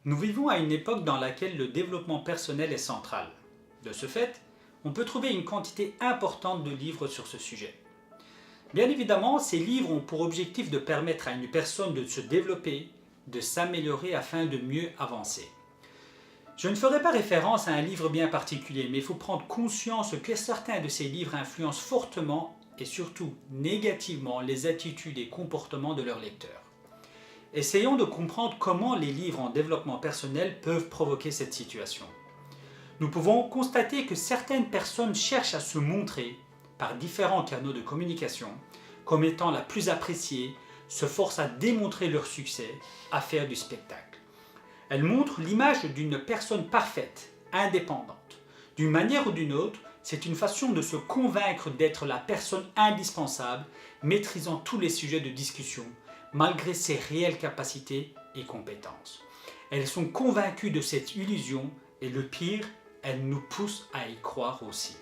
Nous vivons à une époque dans laquelle le développement personnel est central. De ce fait, on peut trouver une quantité importante de livres sur ce sujet. Bien évidemment, ces livres ont pour objectif de permettre à une personne de se développer, de s'améliorer afin de mieux avancer. Je ne ferai pas référence à un livre bien particulier, mais il faut prendre conscience que certains de ces livres influencent fortement et surtout négativement les attitudes et comportements de leurs lecteurs. Essayons de comprendre comment les livres en développement personnel peuvent provoquer cette situation. Nous pouvons constater que certaines personnes cherchent à se montrer, par différents canaux de communication, comme étant la plus appréciée, se forcent à démontrer leur succès, à faire du spectacle. Elles montrent l'image d'une personne parfaite, indépendante. D'une manière ou d'une autre, c'est une façon de se convaincre d'être la personne indispensable, maîtrisant tous les sujets de discussion, malgré ses réelles capacités et compétences. Elles sont convaincues de cette illusion et le pire, elles nous poussent à y croire aussi.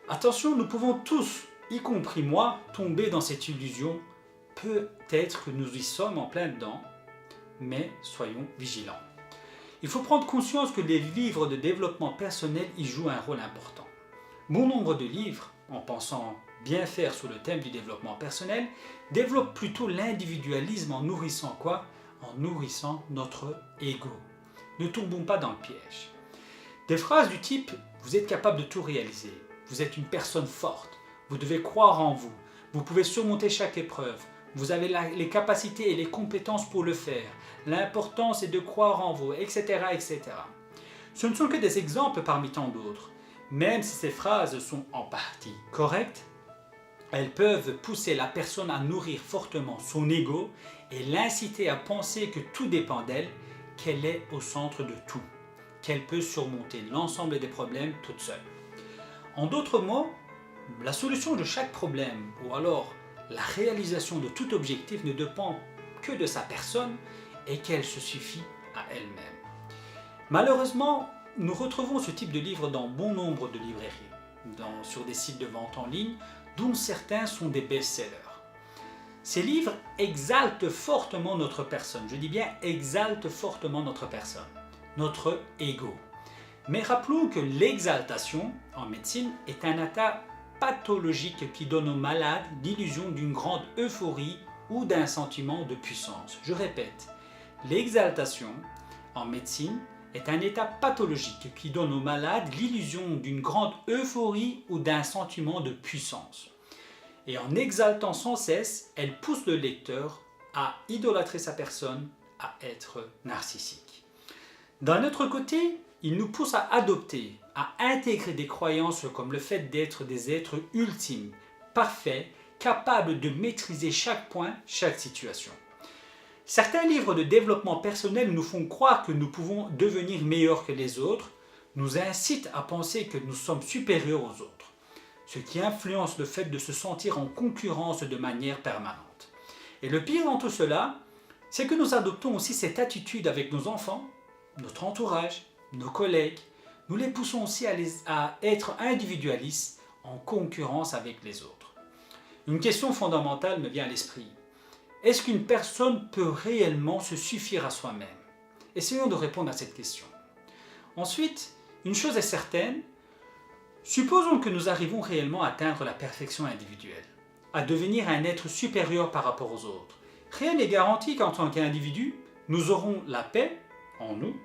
Attention, nous pouvons tous, y compris moi, tomber dans cette illusion. Peut-être que nous y sommes en plein dedans, mais soyons vigilants. Il faut prendre conscience que les livres de développement personnel y jouent un rôle important. Bon nombre de livres, en pensant bien faire sur le thème du développement personnel, développent plutôt l'individualisme en nourrissant quoi? En nourrissant notre ego. Ne tombons pas dans le piège. Des phrases du type « Vous êtes capable de tout réaliser, vous êtes une personne forte, vous devez croire en vous, vous pouvez surmonter chaque épreuve, vous avez les capacités et les compétences pour le faire, l'important c'est de croire en vous, etc., etc. » Ce ne sont que des exemples parmi tant d'autres. Même si ces phrases sont en partie correctes, elles peuvent pousser la personne à nourrir fortement son ego et l'inciter à penser que tout dépend d'elle, qu'elle est au centre de tout, qu'elle peut surmonter l'ensemble des problèmes toute seule. En d'autres mots, la solution de chaque problème ou alors la réalisation de tout objectif ne dépend que de sa personne et qu'elle se suffit à elle-même. Malheureusement, nous retrouvons ce type de livre dans bon nombre de librairies, sur des sites de vente en ligne, dont certains sont des best-sellers. Ces livres exaltent fortement notre personne, je dis bien exaltent fortement notre personne, notre ego. Mais rappelons que l'exaltation, en médecine, est un état pathologique qui donne aux malades l'illusion d'une grande euphorie ou d'un sentiment de puissance. Je répète, l'exaltation, en médecine, est un état pathologique qui donne aux malades l'illusion d'une grande euphorie ou d'un sentiment de puissance. Et en exaltant sans cesse, elle pousse le lecteur à idolâtrer sa personne, à être narcissique. D'un autre côté, il nous pousse à adopter, à intégrer des croyances comme le fait d'être des êtres ultimes, parfaits, capables de maîtriser chaque point, chaque situation. Certains livres de développement personnel nous font croire que nous pouvons devenir meilleurs que les autres, nous incitent à penser que nous sommes supérieurs aux autres, ce qui influence le fait de se sentir en concurrence de manière permanente. Et le pire dans tout cela, c'est que nous adoptons aussi cette attitude avec nos enfants, notre entourage, nos collègues. Nous les poussons aussi à être individualistes en concurrence avec les autres. Une question fondamentale me vient à l'esprit. Est-ce qu'une personne peut réellement se suffire à soi-même? Essayons de répondre à cette question. Ensuite, une chose est certaine, supposons que nous arrivons réellement à atteindre la perfection individuelle, à devenir un être supérieur par rapport aux autres. Rien n'est garanti qu'en tant qu'individu, nous aurons la paix en nous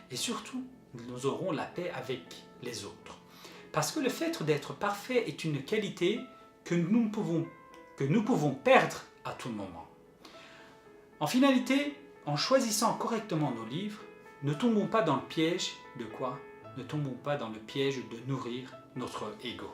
et surtout, nous aurons la paix avec les autres. Parce que le fait d'être parfait est une qualité que nous pouvons perdre à tout moment. En finalité, en choisissant correctement nos livres, ne tombons pas dans le piège de quoi? Ne tombons pas dans le piège de nourrir notre ego.